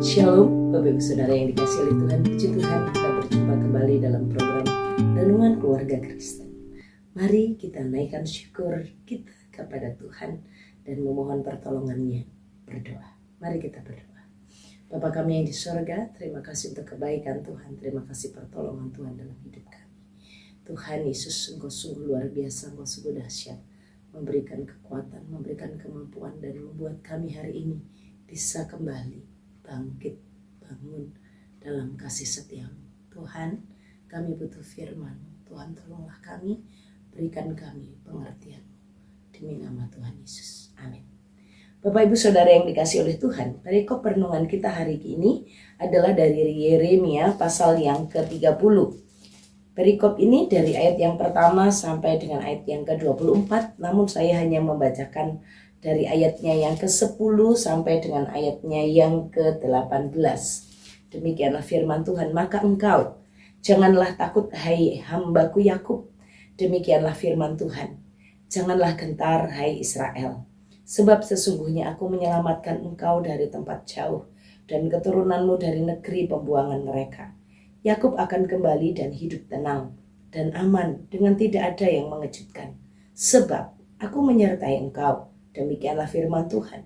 Shalom, Bapak Ibu Saudara yang dikasihi oleh Tuhan. Puji Tuhan, kita berjumpa kembali dalam program Renungan Keluarga Kristen. Mari kita naikkan syukur kita kepada Tuhan dan memohon pertolongannya. Berdoa. Mari kita berdoa. Bapa kami yang di sorga, terima kasih untuk kebaikan Tuhan. Terima kasih pertolongan Tuhan dalam hidup kami. Tuhan Yesus, Engkau sungguh luar biasa, Engkau sungguh dahsyat, memberikan kekuatan, memberikan kemampuan, dan membuat kami hari ini bisa kembali bangkit, bangun dalam kasih setia-Mu. Tuhan, kami butuh firman. Tuhan, tolonglah kami, berikan kami pengertian. Demi nama Tuhan Yesus. Amin. Bapak Ibu Saudara yang dikasihi oleh Tuhan, perikop renungan kita hari ini adalah dari Yeremia pasal yang ke-30. Perikop ini dari ayat yang pertama sampai dengan ayat yang ke-24, namun saya hanya membacakan dari ayatnya yang ke-10 sampai dengan ayatnya yang ke-18. Demikianlah firman Tuhan, maka engkau janganlah takut hai hambaku Yakub. Demikianlah firman Tuhan, janganlah gentar hai Israel. Sebab sesungguhnya aku menyelamatkan engkau dari tempat jauh dan keturunanmu dari negeri pembuangan mereka. Yakub akan kembali dan hidup tenang dan aman dengan tidak ada yang mengejutkan. Sebab aku menyertai engkau. Demikianlah firman Tuhan,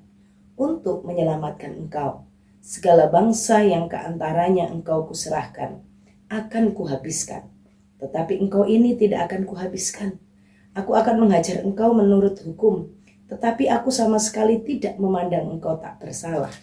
untuk menyelamatkan engkau. Segala bangsa yang keantaranya engkau kuserahkan, akan kuhabiskan. Tetapi engkau ini tidak akan kuhabiskan. Aku akan menghajar engkau menurut hukum, tetapi aku sama sekali tidak memandang engkau tak bersalah.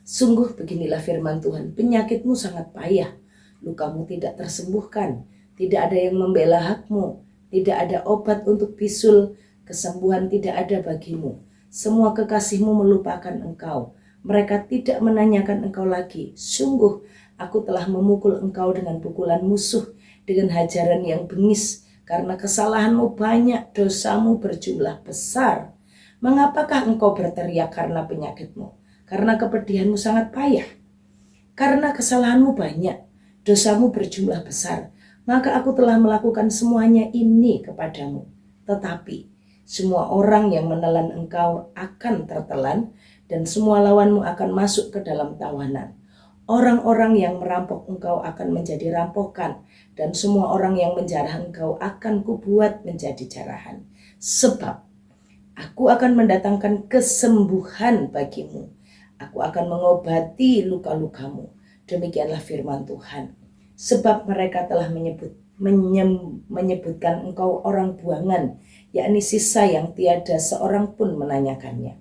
Sungguh beginilah firman Tuhan, penyakitmu sangat payah, lukamu tidak tersembuhkan, tidak ada yang membela hakmu, tidak ada obat untuk bisul, kesembuhan tidak ada bagimu. Semua kekasihmu melupakan engkau. Mereka tidak menanyakan engkau lagi. Sungguh aku telah memukul engkau dengan pukulan musuh, dengan hajaran yang bengis. Karena kesalahanmu banyak, dosamu berjumlah besar. Mengapakah engkau berteriak karena penyakitmu? Karena kepedihanmu sangat payah. Karena kesalahanmu banyak, dosamu berjumlah besar. Maka aku telah melakukan semuanya ini kepadamu. Tetapi semua orang yang menelan engkau akan tertelan, dan semua lawanmu akan masuk ke dalam tawanan. Orang-orang yang merampok engkau akan menjadi rampokan, dan semua orang yang menjarah engkau akan kubuat menjadi jarahan. Sebab aku akan mendatangkan kesembuhan bagimu. Aku akan mengobati luka-lukamu. Demikianlah firman Tuhan. Sebab mereka telah menyebutkan engkau orang buangan, yakni sisa yang tiada seorang pun menanyakannya.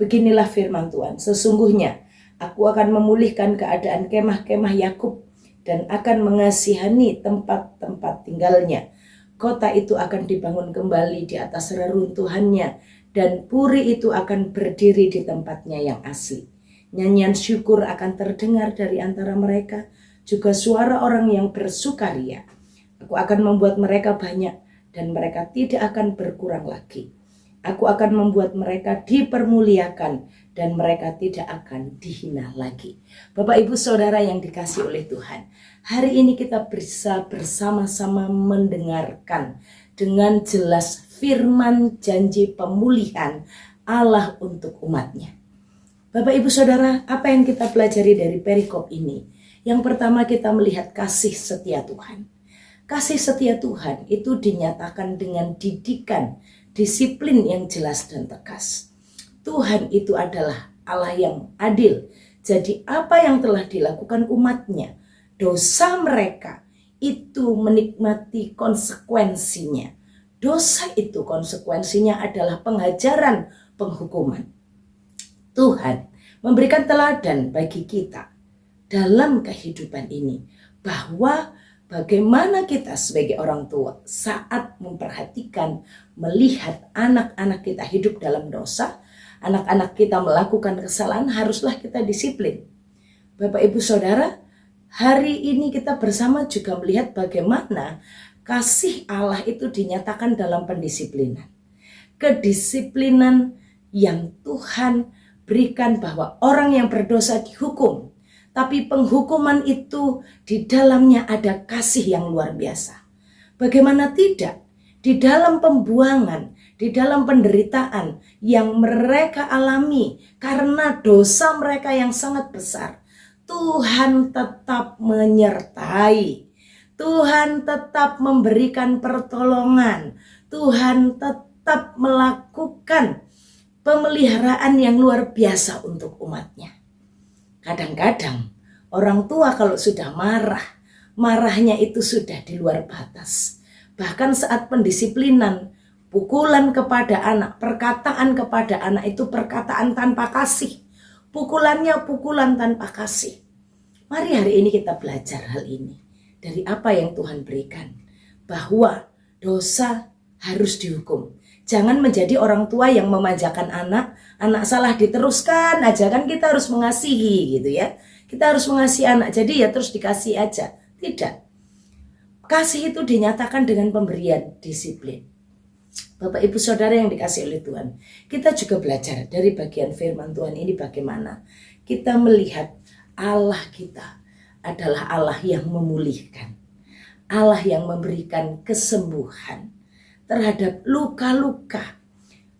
Beginilah firman Tuhan, sesungguhnya aku akan memulihkan keadaan kemah-kemah Yakub dan akan mengasihani tempat-tempat tinggalnya. Kota itu akan dibangun kembali di atas reruntuhannya, dan puri itu akan berdiri di tempatnya yang asli. Nyanyian syukur akan terdengar dari antara mereka, juga suara orang yang bersukaria. Aku akan membuat mereka banyak, dan mereka tidak akan berkurang lagi. Aku akan membuat mereka dipermuliakan, dan mereka tidak akan dihina lagi. Bapak Ibu Saudara yang dikasihi oleh Tuhan, hari ini kita bisa bersama-sama mendengarkan dengan jelas firman janji pemulihan Allah untuk umatnya. Bapak Ibu Saudara, apa yang kita pelajari dari perikop ini? Yang pertama, kita melihat kasih setia Tuhan. Kasih setia Tuhan itu dinyatakan dengan didikan, disiplin yang jelas dan tegas. Tuhan itu adalah Allah yang adil. Jadi apa yang telah dilakukan umatnya, dosa mereka itu menikmati konsekuensinya. Dosa itu konsekuensinya adalah penghajaran, penghukuman. Tuhan memberikan teladan bagi kita dalam kehidupan ini, bahwa bagaimana kita sebagai orang tua saat memperhatikan, melihat anak-anak kita hidup dalam dosa, anak-anak kita melakukan kesalahan, haruslah kita disiplin. Bapak Ibu Saudara, hari ini kita bersama juga melihat bagaimana kasih Allah itu dinyatakan dalam pendisiplinan. Kedisiplinan yang Tuhan berikan bahwa orang yang berdosa dihukum. Tapi penghukuman itu di dalamnya ada kasih yang luar biasa. Bagaimana tidak? Di dalam pembuangan, di dalam penderitaan yang mereka alami karena dosa mereka yang sangat besar, Tuhan tetap menyertai. Tuhan tetap memberikan pertolongan. Tuhan tetap melakukan pemeliharaan yang luar biasa untuk umatnya. Kadang-kadang orang tua kalau sudah marah, marahnya itu sudah di luar batas. Bahkan saat pendisiplinan, pukulan kepada anak, perkataan kepada anak itu perkataan tanpa kasih. Pukulannya pukulan tanpa kasih. Mari hari ini kita belajar hal ini. Dari apa yang Tuhan berikan. Bahwa dosa harus dihukum. Jangan menjadi orang tua yang memanjakan anak. Anak salah diteruskan aja, kan kita harus mengasihi gitu ya. Kita harus mengasihi anak, jadi ya terus dikasih aja. Tidak. Kasih itu dinyatakan dengan pemberian disiplin. Bapak Ibu Saudara yang dikasih oleh Tuhan, kita juga belajar dari bagian firman Tuhan ini bagaimana kita melihat Allah kita adalah Allah yang memulihkan, Allah yang memberikan kesembuhan terhadap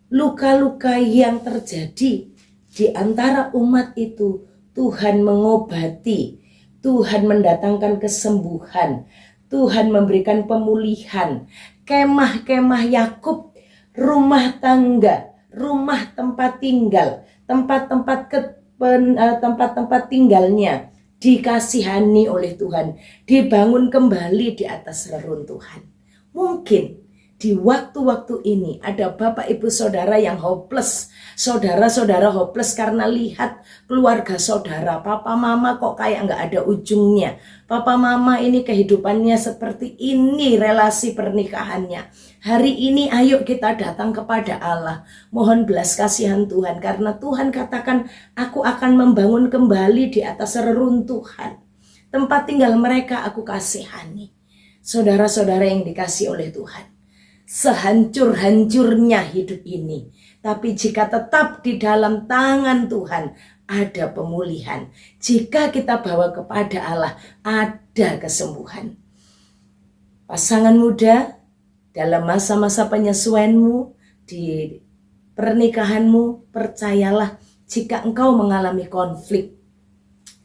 luka-luka yang terjadi di antara umat itu. Tuhan mengobati, Tuhan mendatangkan kesembuhan, Tuhan memberikan pemulihan. Kemah-kemah Yakub, rumah tangga, rumah tempat tinggal, tempat-tempat tinggalnya dikasihani oleh Tuhan, dibangun kembali di atas reruntuhan. Mungkin di waktu-waktu ini ada Bapak Ibu Saudara yang hopeless, saudara-saudara hopeless karena lihat keluarga saudara, papa mama kok kayak nggak ada ujungnya. Papa mama ini kehidupannya seperti ini, relasi pernikahannya. Hari ini ayo kita datang kepada Allah, mohon belas kasihan Tuhan, karena Tuhan katakan aku akan membangun kembali di atas reruntuhan. Tempat tinggal mereka aku kasihani. Saudara-saudara yang dikasih oleh Tuhan, sehancur-hancurnya hidup ini, tapi jika tetap di dalam tangan Tuhan ada pemulihan. Jika kita bawa kepada Allah ada kesembuhan. Pasangan muda, dalam masa-masa penyesuaianmu di pernikahanmu, percayalah, jika engkau mengalami konflik,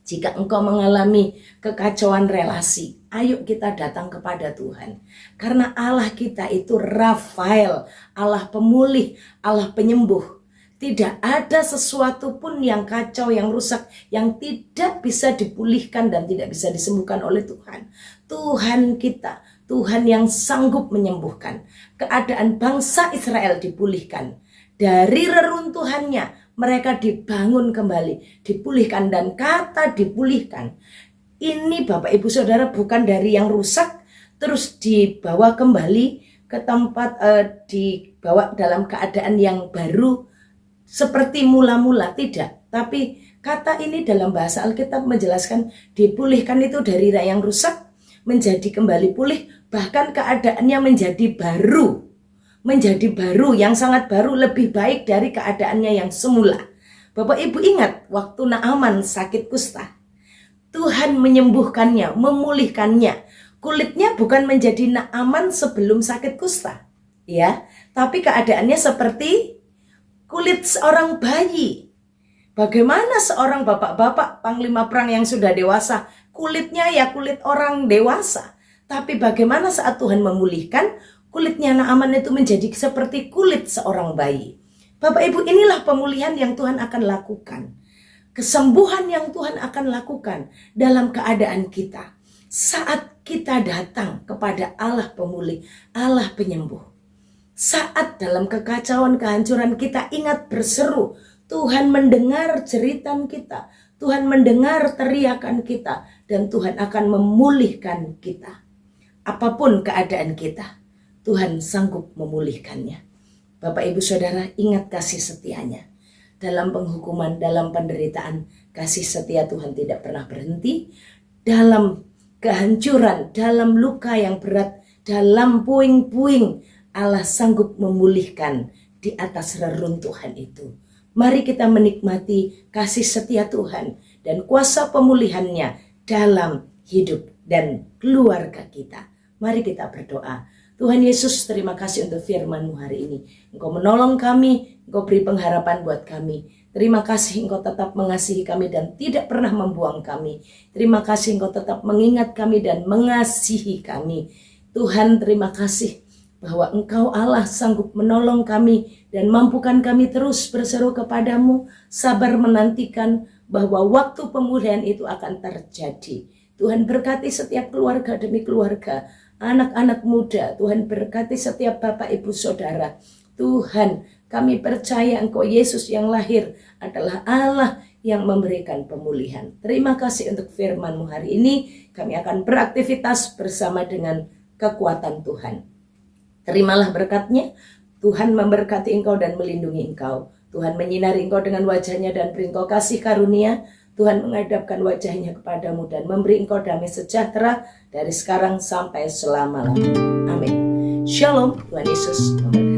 jika engkau mengalami kekacauan relasi, ayo kita datang kepada Tuhan. Karena Allah kita itu Rafael, Allah pemulih, Allah penyembuh. Tidak ada sesuatu pun yang kacau, yang rusak, yang tidak bisa dipulihkan dan tidak bisa disembuhkan oleh Tuhan. Tuhan kita, Tuhan yang sanggup menyembuhkan. Keadaan bangsa Israel dipulihkan. Dari reruntuhannya mereka dibangun kembali, dipulihkan. Dan kata dipulihkan ini Bapak Ibu Saudara bukan dari yang rusak terus dibawa kembali ke tempat, dibawa dalam keadaan yang baru seperti mula-mula, tidak. Tapi kata ini dalam bahasa Alkitab menjelaskan dipulihkan itu dari yang rusak menjadi kembali pulih, bahkan keadaannya menjadi baru. Menjadi baru, yang sangat baru, lebih baik dari keadaannya yang semula. Bapak Ibu ingat waktu Naaman sakit kusta, Tuhan menyembuhkannya, memulihkannya. Kulitnya bukan menjadi Naaman sebelum sakit kusta, ya, tapi keadaannya seperti kulit seorang bayi. Bagaimana seorang bapak-bapak panglima perang yang sudah dewasa, kulitnya ya kulit orang dewasa. Tapi bagaimana saat Tuhan memulihkan, kulitnya Naaman itu menjadi seperti kulit seorang bayi. Bapak Ibu, inilah pemulihan yang Tuhan akan lakukan. Kesembuhan yang Tuhan akan lakukan dalam keadaan kita. Saat kita datang kepada Allah pemulih, Allah penyembuh. Saat dalam kekacauan, kehancuran kita ingat berseru, Tuhan mendengar jeritan kita, Tuhan mendengar teriakan kita, dan Tuhan akan memulihkan kita. Apapun keadaan kita, Tuhan sanggup memulihkannya. Bapak Ibu Saudara, ingat kasih setianya. Dalam penghukuman, dalam penderitaan, kasih setia Tuhan tidak pernah berhenti. Dalam kehancuran, dalam luka yang berat, dalam puing-puing, Allah sanggup memulihkan di atas reruntuhan itu. Mari kita menikmati kasih setia Tuhan dan kuasa pemulihannya dalam hidup dan keluarga kita. Mari kita berdoa. Tuhan Yesus, terima kasih untuk firman-Mu hari ini. Engkau menolong kami, Engkau beri pengharapan buat kami. Terima kasih Engkau tetap mengasihi kami dan tidak pernah membuang kami. Terima kasih Engkau tetap mengingat kami dan mengasihi kami. Tuhan, terima kasih bahwa Engkau Allah sanggup menolong kami dan mampukan kami terus berseru kepadamu, sabar menantikan bahwa waktu pemulihan itu akan terjadi. Tuhan berkati setiap keluarga demi keluarga, anak-anak muda. Tuhan berkati setiap bapak ibu saudara. Tuhan, kami percaya Engkau Yesus yang lahir adalah Allah yang memberikan pemulihan. Terima kasih untuk firman-Mu hari ini. Kami akan beraktivitas bersama dengan kekuatan Tuhan. Terimalah berkat-Nya. Tuhan memberkati engkau dan melindungi engkau. Tuhan menyinari engkau dengan wajah-Nya dan beri engkau kasih karunia. Tuhan menghadapkan wajah-Nya kepadamu dan memberi engkau damai sejahtera dari sekarang sampai selama-lamanya. Amin. Shalom. Tuhan Yesus memberkati.